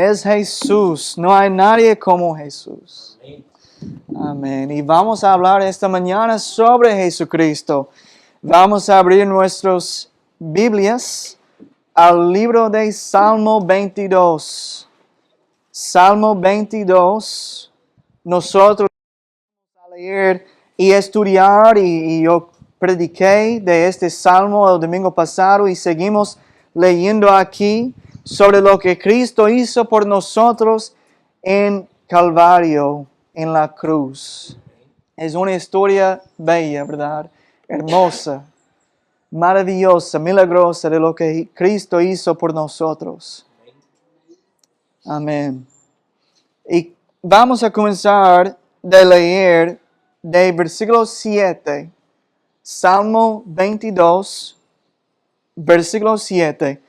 Es Jesús. No hay nadie como Jesús. Amén. Y vamos a hablar esta mañana sobre Jesucristo. Vamos a abrir nuestras Biblias al libro de Salmo 22. Salmo 22. Nosotros vamos a leer y estudiar y yo prediqué de este salmo el domingo pasado y seguimos leyendo aquí sobre lo que Cristo hizo por nosotros en Calvario, en la cruz. Es una historia bella, ¿verdad? Hermosa, maravillosa, milagrosa de lo que Cristo hizo por nosotros. Amén. Y vamos a comenzar de leer de versículo 7, Salmo 22, versículo 7.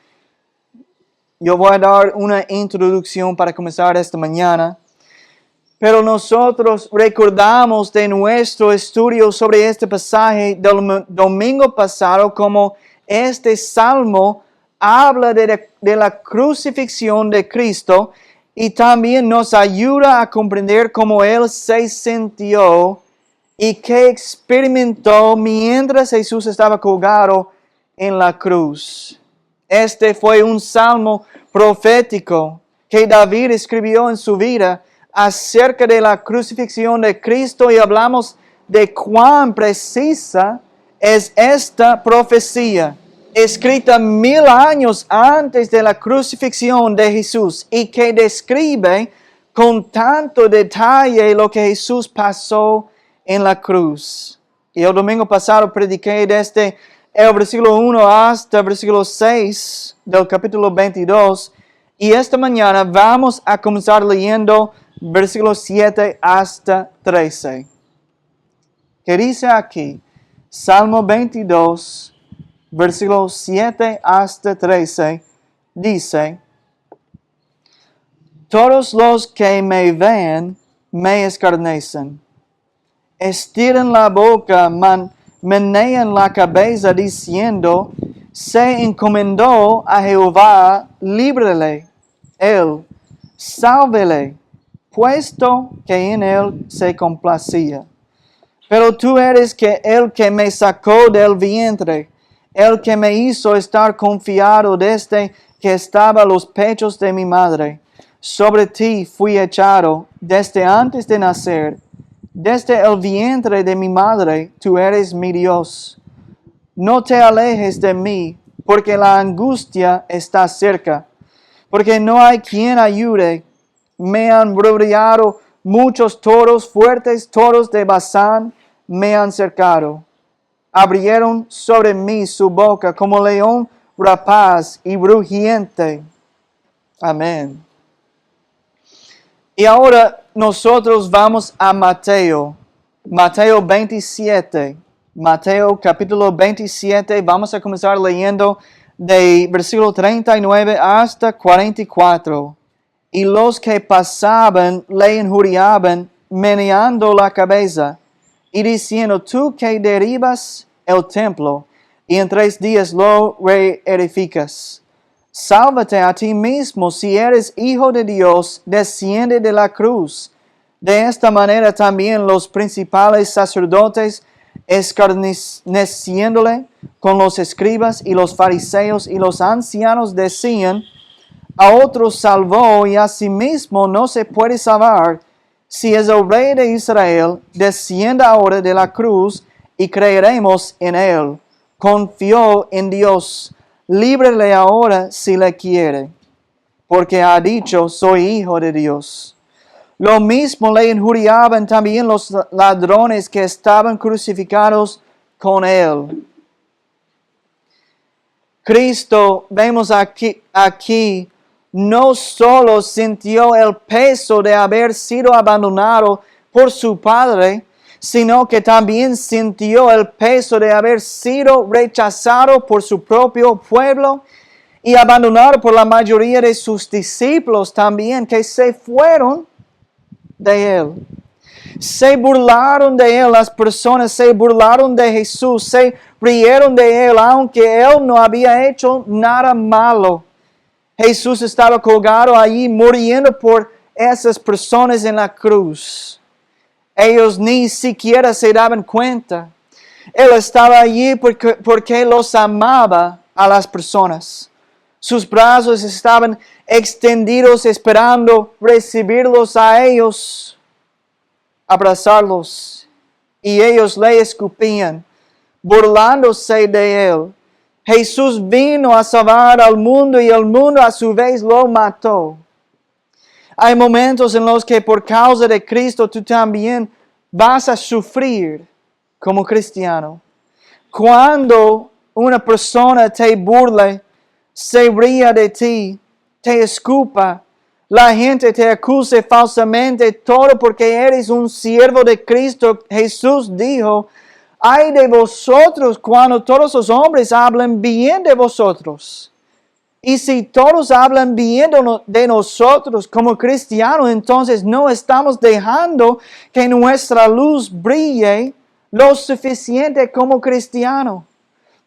Yo voy a dar una introducción para comenzar esta mañana. Pero nosotros recordamos de nuestro estudio sobre este pasaje del domingo pasado como este salmo habla de la crucifixión de Cristo y también nos ayuda a comprender cómo Él se sintió y qué experimentó mientras Jesús estaba colgado en la cruz. Este fue un salmo profético que David escribió en su vida acerca de la crucifixión de Cristo y hablamos de cuán precisa es esta profecía, escrita 1000 años antes de la crucifixión de Jesús y que describe con tanto detalle lo que Jesús pasó en la cruz. Y el domingo pasado prediqué desde el versículo 1 hasta el versículo 6 del capítulo 22 y esta mañana vamos a comenzar leyendo versículo 7 hasta 13. ¿Qué dice aquí? Salmo 22, versículo 7 hasta 13, dice: Todos los que me ven me escarnecen. Estiran la boca, menean la cabeza diciendo: se encomendó a Jehová, líbrele, él, sálvele, puesto que en él se complacía. Pero tú eres el que me sacó del vientre, el que me hizo estar confiado desde que estaba a los pechos de mi madre. Sobre ti fui echado desde antes de nacer. Desde el vientre de mi madre, tú eres mi Dios. No te alejes de mí, porque la angustia está cerca, porque no hay quien ayude. Me han rodeado muchos toros, fuertes toros de Basán me han cercado. Abrieron sobre mí su boca como león rapaz y rugiente. Amén. Y ahora nosotros vamos a Mateo 27. Mateo capítulo 27, vamos a comenzar leyendo de versículo 39 hasta 44. Y los que pasaban le injuriaban, meneando la cabeza, y diciendo: tú que derribas el templo, y en 3 días lo reedificas. Sálvate a ti mismo, si eres hijo de Dios, desciende de la cruz. De esta manera también los principales sacerdotes, escarneciéndole con los escribas y los fariseos y los ancianos, decían: a otros salvó y a sí mismo no se puede salvar. Si es el Rey de Israel, descienda ahora de la cruz y creeremos en él. Confió en Dios. Líbrele ahora si le quiere, porque ha dicho: soy hijo de Dios. Lo mismo le injuriaban también los ladrones que estaban crucificados con él. Cristo, vemos aquí, no solo sintió el peso de haber sido abandonado por su Padre, sino que también sintió el peso de haber sido rechazado por su propio pueblo y abandonado por la mayoría de sus discípulos también, que se fueron de él. Se burlaron de él, las personas se burlaron de Jesús, se rieron de él, aunque él no había hecho nada malo. Jesús estaba colgado allí muriendo por esas personas en la cruz. Ellos ni siquiera se daban cuenta. Él estaba allí porque los amaba a las personas. Sus brazos estaban extendidos esperando recibirlos a ellos, abrazarlos. Y ellos le escupían, burlándose de él. Jesús vino a salvar al mundo y el mundo a su vez lo mató. Hay momentos en los que por causa de Cristo tú también vas a sufrir como cristiano. Cuando una persona te burla, se ría de ti, te escupa, la gente te acuse falsamente, todo porque eres un siervo de Cristo. Jesús dijo, ay de vosotros cuando todos los hombres hablan bien de vosotros. Y si todos hablan bien de nosotros como cristianos, entonces no estamos dejando que nuestra luz brille lo suficiente como cristiano.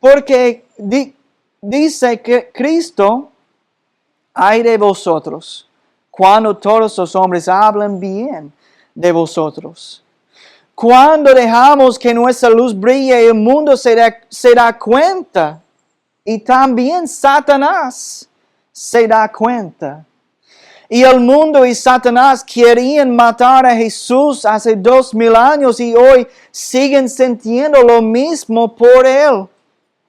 Porque dice que Cristo, ay de vosotros, cuando todos los hombres hablan bien de vosotros. Cuando dejamos que nuestra luz brille, el mundo se da cuenta. Y también Satanás se da cuenta. Y el mundo y Satanás querían matar a Jesús hace 2000 años y hoy siguen sintiendo lo mismo por él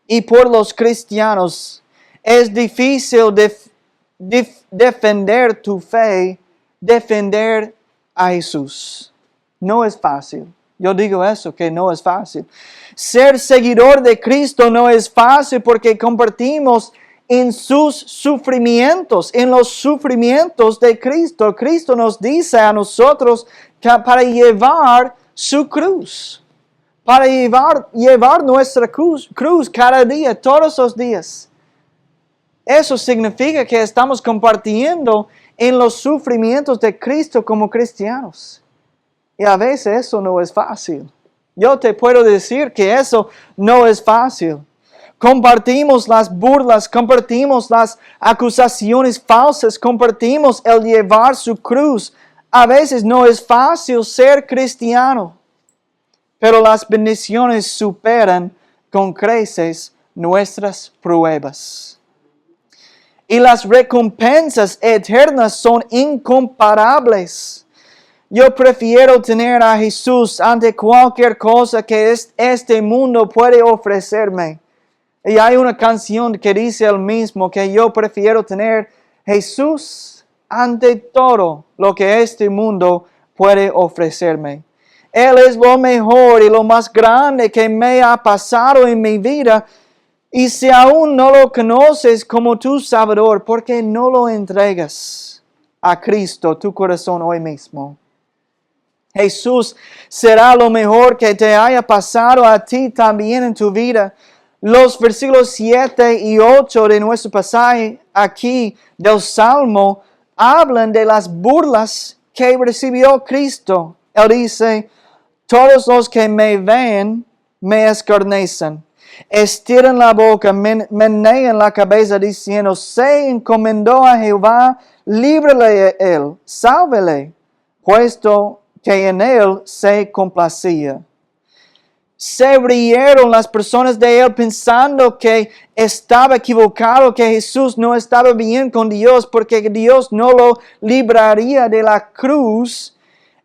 y por los cristianos. Es difícil defender tu fe, defender a Jesús. No es fácil. Yo digo eso, que no es fácil. Ser seguidor de Cristo no es fácil porque compartimos en sus sufrimientos, en los sufrimientos de Cristo. Cristo nos dice a nosotros que para llevar su cruz, para llevar nuestra cruz cada día, todos los días. Eso significa que estamos compartiendo en los sufrimientos de Cristo como cristianos. Y a veces eso no es fácil. Yo te puedo decir que eso no es fácil. Compartimos las burlas, compartimos las acusaciones falsas, compartimos el llevar su cruz. A veces no es fácil ser cristiano, pero las bendiciones superan con creces nuestras pruebas. Y las recompensas eternas son incomparables. Yo prefiero tener a Jesús ante cualquier cosa que este mundo puede ofrecerme. Y hay una canción que dice el mismo que yo prefiero tener Jesús ante todo lo que este mundo puede ofrecerme. Él es lo mejor y lo más grande que me ha pasado en mi vida. Y si aún no lo conoces como tu Salvador, ¿por qué no lo entregas a Cristo, tu corazón hoy mismo? Jesús será lo mejor que te haya pasado a ti también en tu vida. Los versículos 7 y 8 de nuestro pasaje aquí del Salmo hablan de las burlas que recibió Cristo. Él dice, todos los que me ven me escarnecen. Estiran la boca, menean la cabeza diciendo, se encomendó a Jehová, líbrele él, sálvele, puesto que en él se complacía. Se rieron las personas de él pensando que estaba equivocado, que Jesús no estaba bien con Dios porque Dios no lo libraría de la cruz.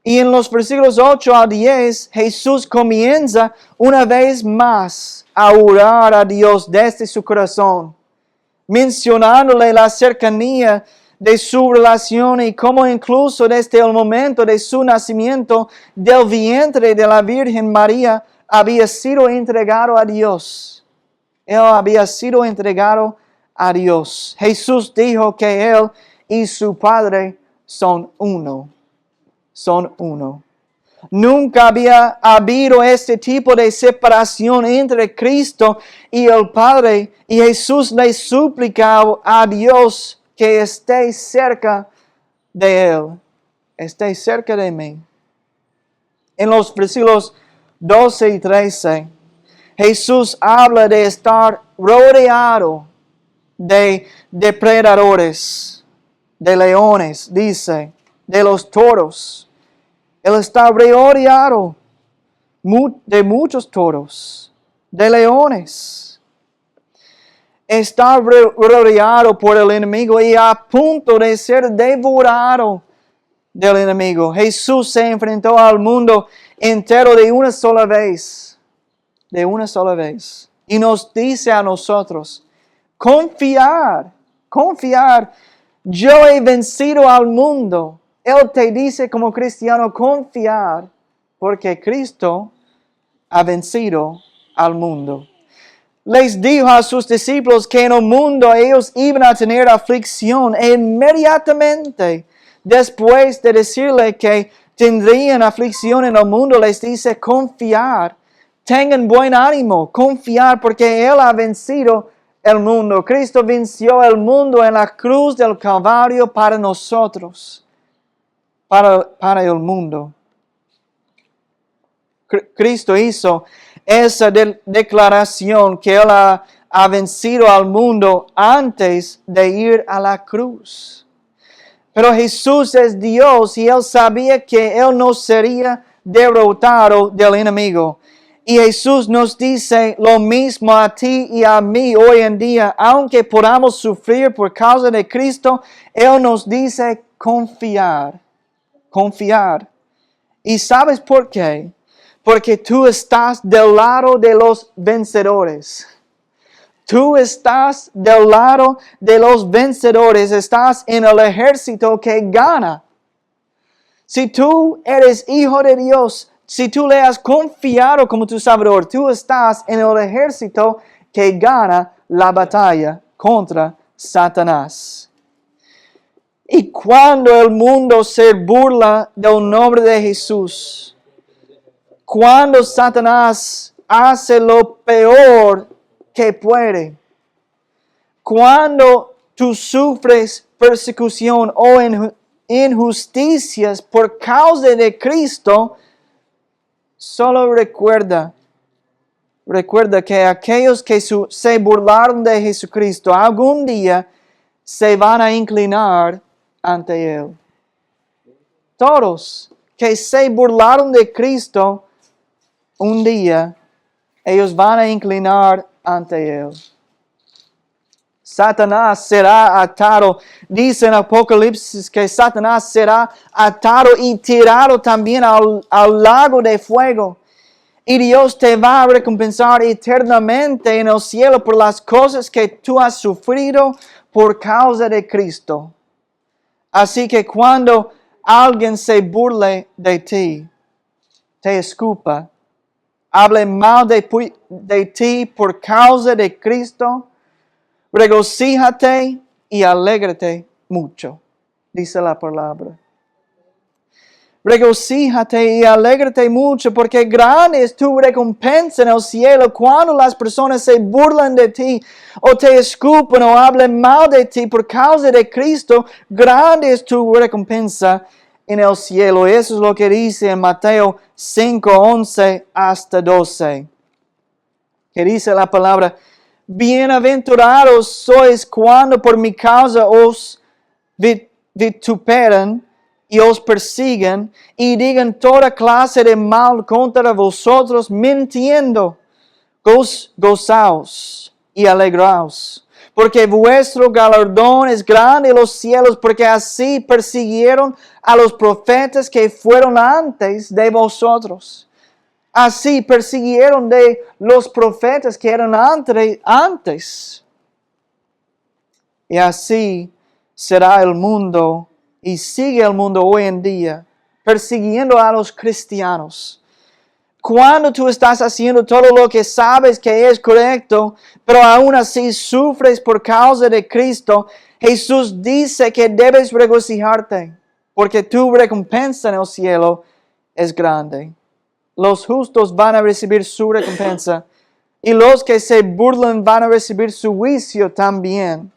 Y en los versículos 8 a 10, Jesús comienza una vez más a orar a Dios desde su corazón, mencionándole la cercanía de su relación y cómo incluso desde el momento de su nacimiento del vientre de la Virgen María había sido entregado a Dios. Él había sido entregado a Dios. Jesús dijo que Él y su Padre son uno. Son uno. Nunca había habido este tipo de separación entre Cristo y el Padre. Y Jesús le suplica a Dios que esté cerca de Él. Esté cerca de mí. En los versículos 12 y 13, Jesús habla de estar rodeado de depredadores, de leones, dice, de los toros. Él está rodeado de muchos toros, de leones. Está rodeado por el enemigo y a punto de ser devorado del enemigo. Jesús se enfrentó al mundo entero de una sola vez. De una sola vez. Y nos dice a nosotros, confiar. Yo he vencido al mundo. Él te dice como cristiano confiar, porque Cristo ha vencido al mundo. Les dijo a sus discípulos que en el mundo ellos iban a tener aflicción. E inmediatamente después de decirle que tendrían aflicción en el mundo, les dice confiar. Tengan buen ánimo, confiar, porque Él ha vencido el mundo. Cristo venció el mundo en la cruz del Calvario para nosotros, para el mundo. Cristo hizo esa declaración que Él ha vencido al mundo antes de ir a la cruz. Pero Jesús es Dios y Él sabía que Él no sería derrotado del enemigo. Y Jesús nos dice lo mismo a ti y a mí hoy en día. Aunque podamos sufrir por causa de Cristo, Él nos dice confiar. ¿Y sabes por qué? Porque tú estás del lado de los vencedores. Tú estás del lado de los vencedores. Estás en el ejército que gana. Si tú eres hijo de Dios, si tú le has confiado como tu Salvador, tú estás en el ejército que gana la batalla contra Satanás. Y cuando el mundo se burla del nombre de Jesús, cuando Satanás hace lo peor que puede, cuando tú sufres persecución o injusticias por causa de Cristo, solo recuerda que aquellos que se burlaron de Jesucristo algún día se van a inclinar ante Él. Todos que se burlaron de Cristo, un día ellos van a inclinar ante Él. Satanás será atado. Dice en Apocalipsis que Satanás será atado y tirado también al lago de fuego. Y Dios te va a recompensar eternamente en el cielo por las cosas que tú has sufrido por causa de Cristo. Así que cuando alguien se burle de ti, te escupa, hable mal de ti por causa de Cristo, regocíjate y alégrate mucho, dice la palabra. Regocíjate y alégrate mucho, porque grande es tu recompensa en el cielo cuando las personas se burlan de ti, o te escupen o hablen mal de ti por causa de Cristo. Grande es tu recompensa en el cielo. Eso es lo que dice en Mateo 5, 11 hasta 12. Que dice la palabra: bienaventurados sois cuando por mi causa os vituperan y os persiguen y digan toda clase de mal contra vosotros mintiendo. Gozaos y alegraos, porque vuestro galardón es grande en los cielos, porque así persiguieron a los profetas que fueron antes de vosotros. Así persiguieron de los profetas que eran antes. Y así será el mundo, y sigue el mundo hoy en día, persiguiendo a los cristianos. Cuando tú estás haciendo todo lo que sabes que es correcto, pero aún así sufres por causa de Cristo, Jesús dice que debes regocijarte, porque tu recompensa en el cielo es grande. Los justos van a recibir su recompensa, y los que se burlan van a recibir su juicio también.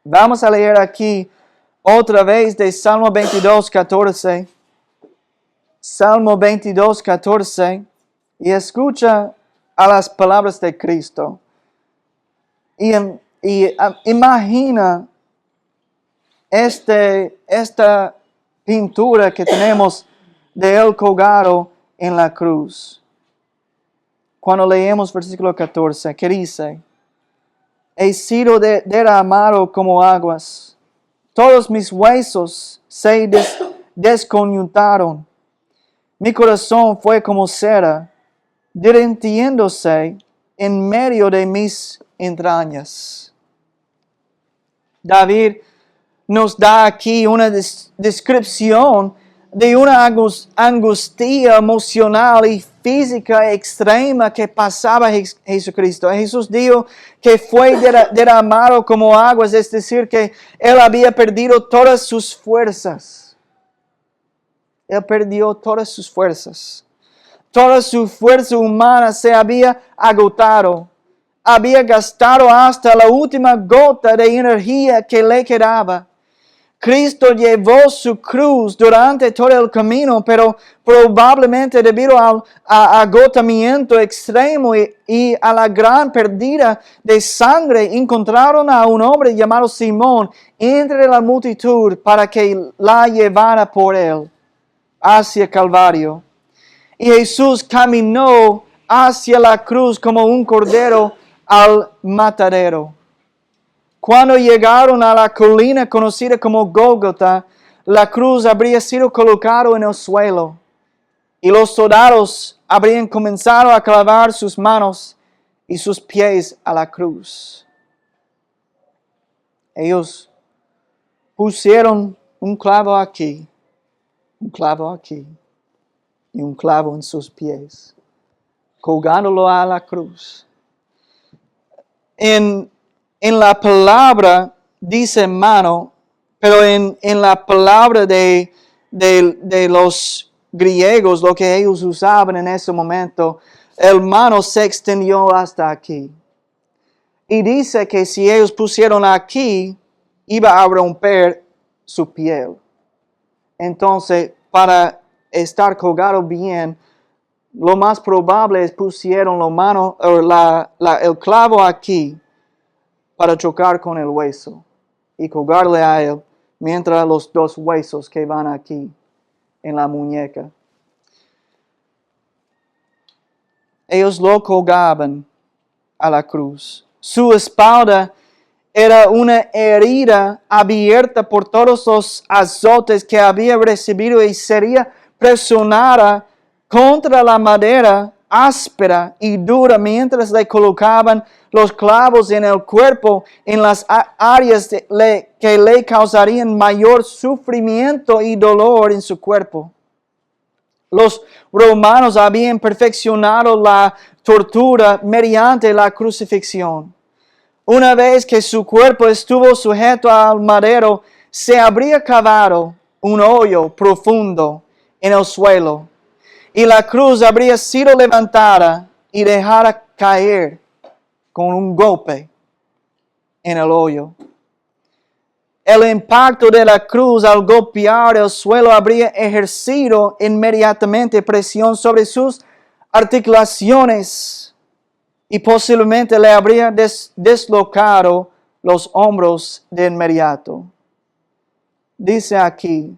Vamos a leer aquí otra vez de Salmo 22, 14. Salmo 22, 14. Y escucha a las palabras de Cristo. Y imagina esta pintura que tenemos de él colgado en la cruz. Cuando leemos versículo 14, ¿qué dice? He sido derramado como aguas. Todos mis huesos se desconjuntaron. Mi corazón fue como cera, derritiéndose en medio de mis entrañas. David nos da aquí una descripción de una angustia emocional y física extrema que pasaba Jesucristo. Jesús dijo que fue derramado como aguas, es decir, que Él había perdido todas sus fuerzas. Él perdió todas sus fuerzas. Toda su fuerza humana se había agotado. Había gastado hasta la última gota de energía que le quedaba. Cristo llevó su cruz durante todo el camino, pero probablemente debido al agotamiento extremo y a la gran pérdida de sangre, encontraron a un hombre llamado Simón entre la multitud para que la llevara por él hacia Calvario. Y Jesús caminó hacia la cruz como un cordero al matadero. Cuando llegaron a la colina conocida como Gólgota, la cruz habría sido colocada en el suelo y los soldados habrían comenzado a clavar sus manos y sus pies a la cruz. Ellos pusieron un clavo aquí y un clavo en sus pies, colgándolo a la cruz. En la palabra dice mano, pero en la palabra de los griegos, lo que ellos usaban en ese momento, el mano se extendió hasta aquí. Y dice que si ellos pusieron aquí, iba a romper su piel. Entonces, para estar colgado bien, lo más probable es pusieron el clavo aquí para chocar con el hueso y colgarle a él, mientras los dos huesos que van aquí en la muñeca. Ellos lo colgaban a la cruz. Su espalda era una herida abierta por todos los azotes que había recibido y sería presionada contra la madera áspera y dura mientras le colocaban los clavos en el cuerpo en las áreas que le causarían mayor sufrimiento y dolor en su cuerpo. Los romanos habían perfeccionado la tortura mediante la crucifixión. Una vez que su cuerpo estuvo sujeto al madero, se habría cavado un hoyo profundo en el suelo y la cruz habría sido levantada y dejada caer con un golpe en el hoyo. El impacto de la cruz al golpear el suelo habría ejercido inmediatamente presión sobre sus articulaciones y posiblemente le habría deslocado los hombros de inmediato. Dice aquí,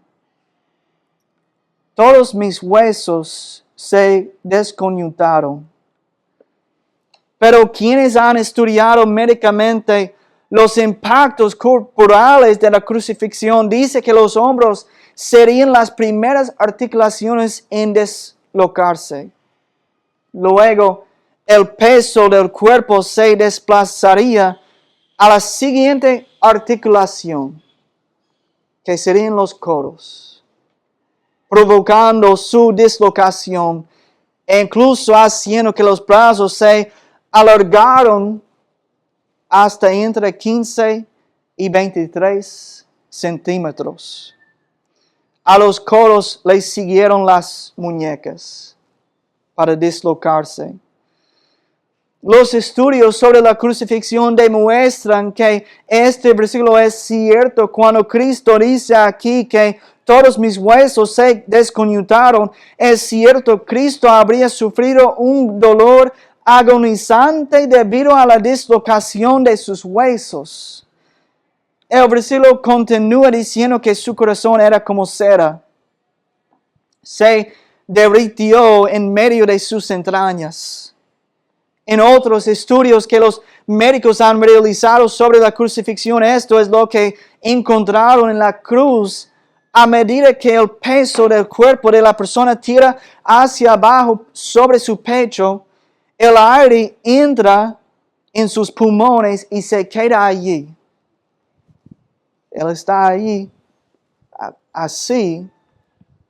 todos mis huesos se desconjuntaron. Pero quienes han estudiado médicamente los impactos corporales de la crucifixión, dice que los hombros serían las primeras articulaciones en deslocarse. Luego, el peso del cuerpo se desplazaría a la siguiente articulación, que serían los codos, provocando su dislocación e incluso haciendo que los brazos se alargaron hasta entre 15 y 23 centímetros. A los codos le siguieron las muñecas para dislocarse. Los estudios sobre la crucifixión demuestran que este versículo es cierto cuando Cristo dice aquí que todos mis huesos se desconjuntaron. Es cierto, Cristo habría sufrido un dolor agonizante debido a la dislocación de sus huesos. El versículo continúa diciendo que su corazón era como cera. Se derritió en medio de sus entrañas. En otros estudios que los médicos han realizado sobre la crucifixión, esto es lo que encontraron en la cruz. A medida que el peso del cuerpo de la persona tira hacia abajo sobre su pecho, el aire entra en sus pulmones y se queda allí. Él está allí, así,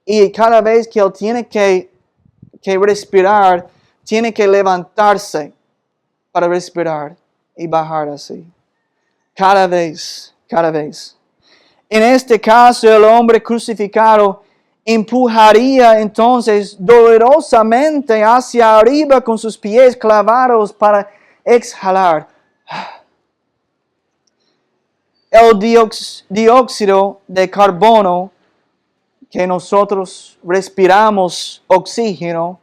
y cada vez que él tiene que respirar, tiene que levantarse para respirar y bajar así. Cada vez. En este caso, el hombre crucificado empujaría entonces dolorosamente hacia arriba con sus pies clavados para exhalar. El dióxido de carbono que nosotros respiramos oxígeno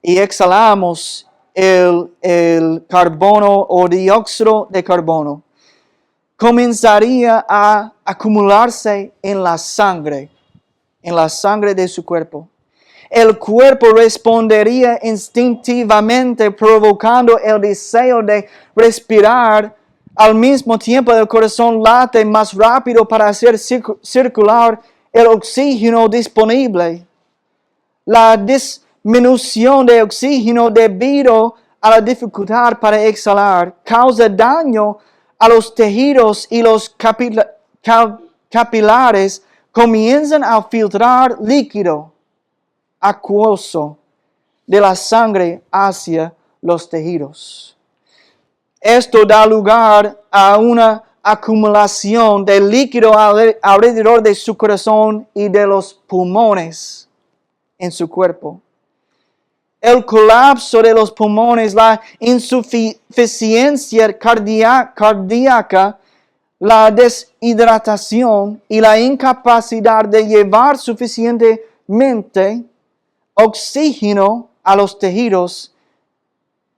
y exhalamos el carbono o dióxido de carbono, comenzaría a acumularse en la sangre de su cuerpo. El cuerpo respondería instintivamente provocando el deseo de respirar. Al mismo tiempo el corazón late más rápido para hacer circular el oxígeno disponible. La disminución de oxígeno debido a la dificultad para exhalar causa daño a los tejidos y los capilares comienzan a filtrar líquido acuoso de la sangre hacia los tejidos. Esto da lugar a una acumulación de líquido alrededor de su corazón y de los pulmones en su cuerpo. El colapso de los pulmones, la insuficiencia cardíaca, la deshidratación y la incapacidad de llevar suficientemente oxígeno a los tejidos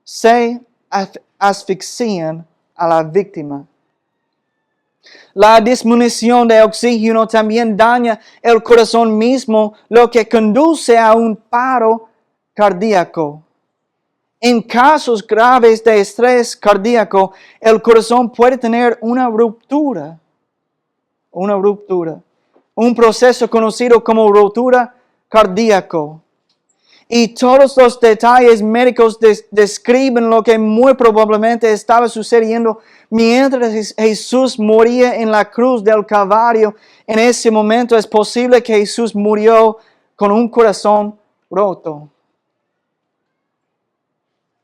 se asfixian a la víctima. La disminución de oxígeno también daña el corazón mismo, lo que conduce a un paro cardíaco. En casos graves de estrés cardíaco, el corazón puede tener una ruptura. Un proceso conocido como ruptura cardíaco. Y todos los detalles médicos describen lo que muy probablemente estaba sucediendo mientras Jesús moría en la cruz del Calvario. En ese momento es posible que Jesús murió con un corazón roto,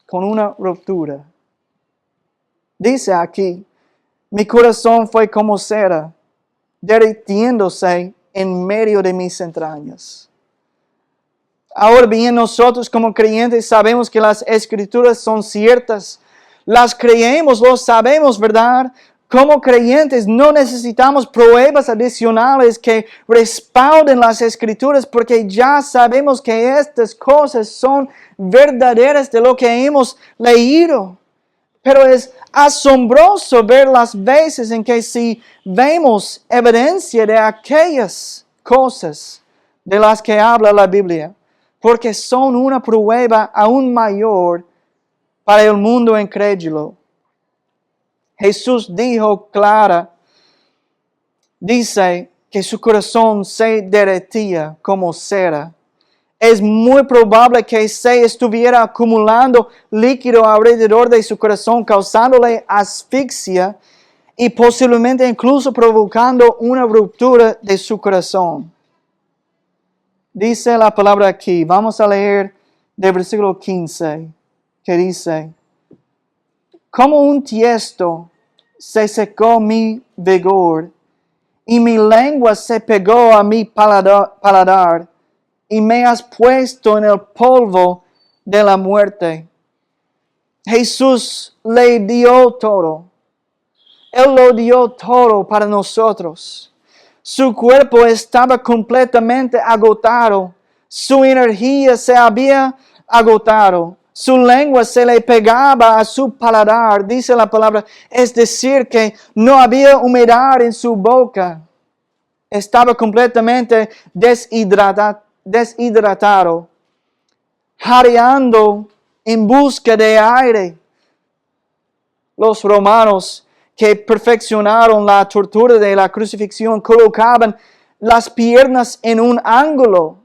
con una ruptura. Dice aquí, mi corazón fue como cera, derritiéndose en medio de mis entrañas. Ahora bien, nosotros como creyentes sabemos que las Escrituras son ciertas. Las creemos, lo sabemos, ¿verdad? Como creyentes no necesitamos pruebas adicionales que respalden las Escrituras porque ya sabemos que estas cosas son verdaderas de lo que hemos leído. Pero es asombroso ver las veces en que sí vemos evidencia de aquellas cosas de las que habla la Biblia, porque son una prueba aún mayor para el mundo incrédulo. Jesús dice que su corazón se derretía como cera. Es muy probable que se estuviera acumulando líquido alrededor de su corazón, causándole asfixia y posiblemente incluso provocando una ruptura de su corazón. Dice la palabra aquí, vamos a leer del versículo 15, que dice, como un tiesto se secó mi vigor, y mi lengua se pegó a mi paladar, y me has puesto en el polvo de la muerte. Jesús le dio todo. Él lo dio todo para nosotros. Su cuerpo estaba completamente agotado. Su energía se había agotado. Su lengua se le pegaba a su paladar, dice la palabra, es decir, que no había humedad en su boca. Estaba completamente deshidratado, jadeando en busca de aire. Los romanos que perfeccionaron la tortura de la crucifixión colocaban las piernas en un ángulo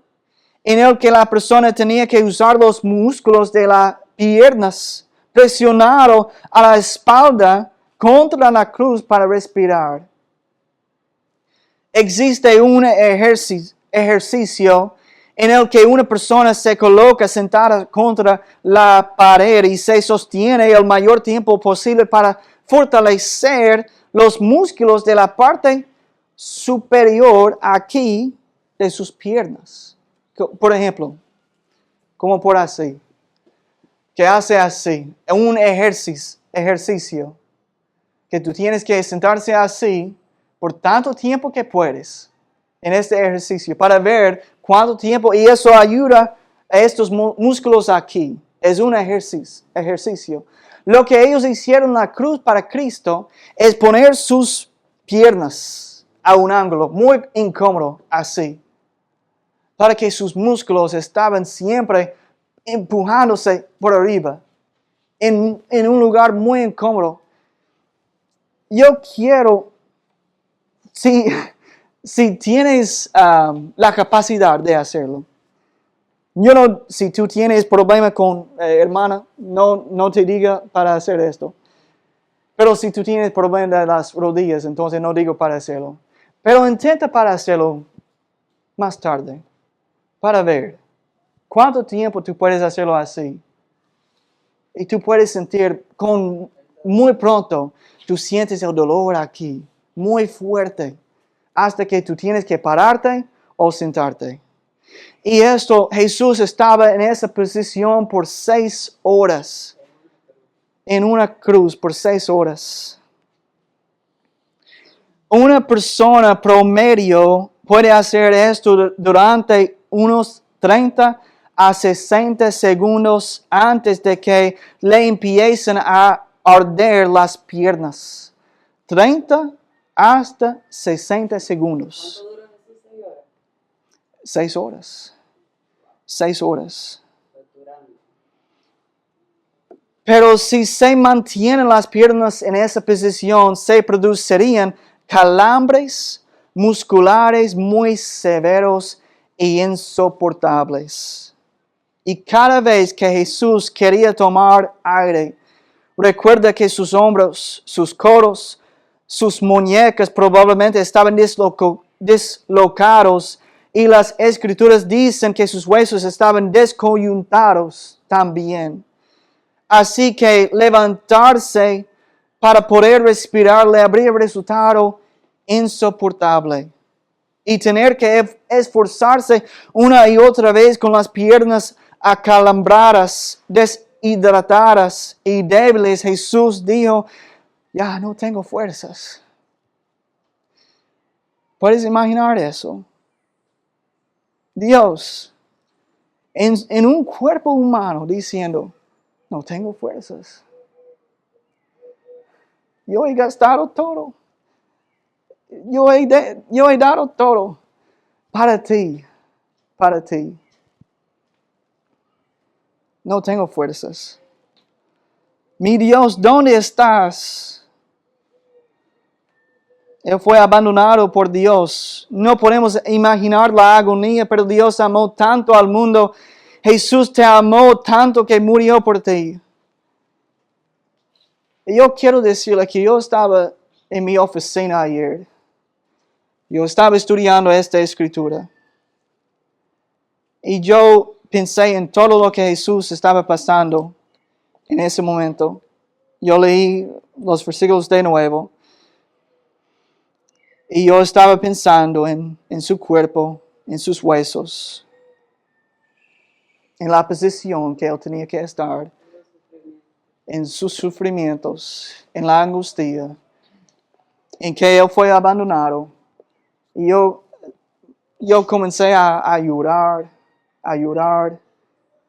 en el que la persona tenía que usar los músculos de las piernas presionado a la espalda contra la cruz para respirar. Existe un ejercicio en el que una persona se coloca sentada contra la pared y se sostiene el mayor tiempo posible para fortalecer los músculos de la parte superior aquí de sus piernas. Por ejemplo, como por así, que hace así, un ejercicio, que tú tienes que sentarse así por tanto tiempo que puedes en este ejercicio para ver cuánto tiempo, y eso ayuda a estos músculos aquí. Es un ejercicio. Lo que ellos hicieron en la cruz para Cristo es poner sus piernas a un ángulo muy incómodo así, para que sus músculos estaban siempre empujándose por arriba, en un lugar muy incómodo. Yo quiero, si tienes la capacidad de hacerlo, si tú tienes problema con hermana, no te diga para hacer esto. Pero si tú tienes problema de las rodillas, entonces no digo para hacerlo. Pero intenta para hacerlo más tarde, para ver cuánto tiempo tú puedes hacerlo así. Y tú puedes sentir muy pronto, tú sientes el dolor aquí, muy fuerte, hasta que tú tienes que pararte o sentarte. Y Jesús estaba en esa posición por 6 horas, en una cruz por 6 horas. Una persona promedio puede hacer esto durante unos 30 a 60 segundos antes de que le empiecen a arder las piernas. 30 hasta 60 segundos. ¿Cuánto dura Jesús? 6 horas. 6 horas. Pero si se mantienen las piernas en esa posición, se producirían calambres musculares muy severos e insoportables. Y cada vez que Jesús quería tomar aire, recuerda que sus hombros, sus codos, sus muñecas probablemente estaban dislocados y las escrituras dicen que sus huesos estaban descoyuntados también. Así que levantarse para poder respirar le habría resultado insoportable. Y tener que esforzarse una y otra vez con las piernas acalambradas, deshidratadas y débiles, Jesús dijo, ya no tengo fuerzas. ¿Puedes imaginar eso? Dios, en un cuerpo humano diciendo, no tengo fuerzas. Yo he gastado todo. Yo he dado todo para ti. No tengo fuerzas. Mi Dios, ¿dónde estás? Él fue abandonado por Dios. No podemos imaginar la agonía, pero Dios amó tanto al mundo. Jesús te amó tanto que murió por ti. Y yo quiero decirle que yo estaba en mi oficina ayer. Yo estaba estudiando esta escritura. Y yo pensé en todo lo que Jesús estaba pasando en ese momento. Yo leí los versículos de nuevo. Y yo estaba pensando en su cuerpo, en sus huesos, en la posición que él tenía que estar, en sus sufrimientos, en la angustia, en que él fue abandonado. Y yo comencé a llorar.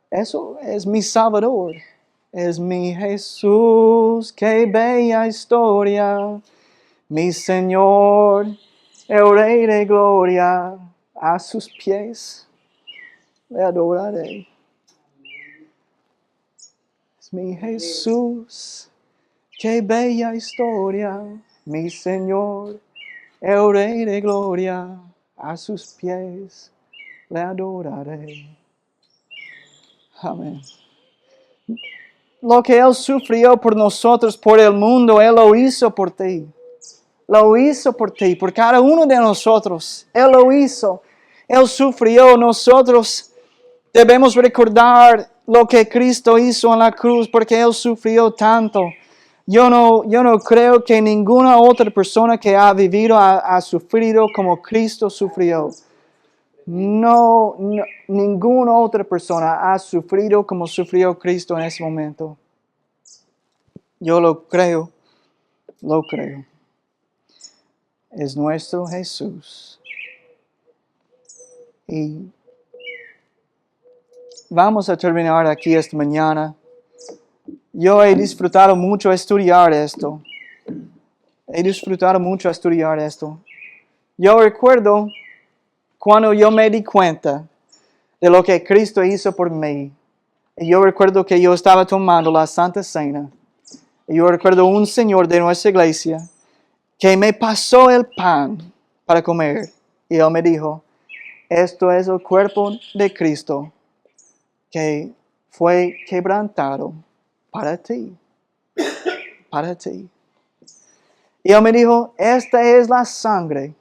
Eso es mi Salvador. Es mi Jesús, qué bella historia. Mi Señor, el Rey de gloria. A sus pies le adoraré. Es mi Jesús, qué bella historia. Mi Señor, el Rey de gloria. A sus pies le adoraré. Amén. Lo que Él sufrió por nosotros, por el mundo, Él lo hizo por ti. Lo hizo por ti, por cada uno de nosotros. Él lo hizo. Él sufrió. Nosotros debemos recordar lo que Cristo hizo en la cruz, porque Él sufrió tanto. Yo no creo que ninguna otra persona que ha vivido ha sufrido como Cristo sufrió. No, ninguna otra persona ha sufrido como sufrió Cristo en ese momento. Yo lo creo, lo creo. Es nuestro Jesús. Y vamos a terminar aquí esta mañana. Yo he disfrutado mucho estudiar esto. He disfrutado mucho estudiar esto. Yo recuerdo cuando yo me di cuenta de lo que Cristo hizo por mí. Y yo recuerdo que yo estaba tomando la Santa Cena. Y yo recuerdo un señor de nuestra iglesia que me pasó el pan para comer. Y él me dijo, esto es el cuerpo de Cristo que fue quebrantado para ti. Para ti. Y él me dijo, esta es la sangre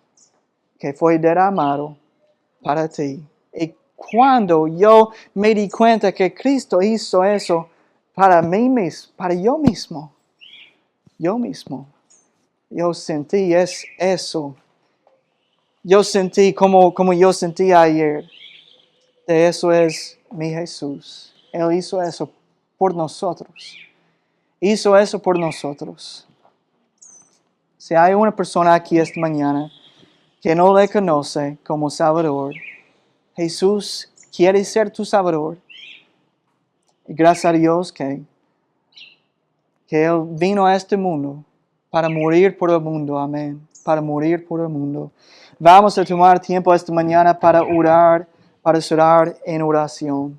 que fue derramado para ti. Y cuando yo me di cuenta que Cristo hizo eso para mí mismo, para yo mismo, yo sentí eso. Yo sentí como yo sentí ayer. De eso es mi Jesús. Él hizo eso por nosotros. Hizo eso por nosotros. Si hay una persona aquí esta mañana que no le conoce como Salvador, Jesús quiere ser tu Salvador. Y gracias a Dios que Él vino a este mundo para morir por el mundo. Amén. Para morir por el mundo. Vamos a tomar tiempo esta mañana para orar, para cerrar en oración.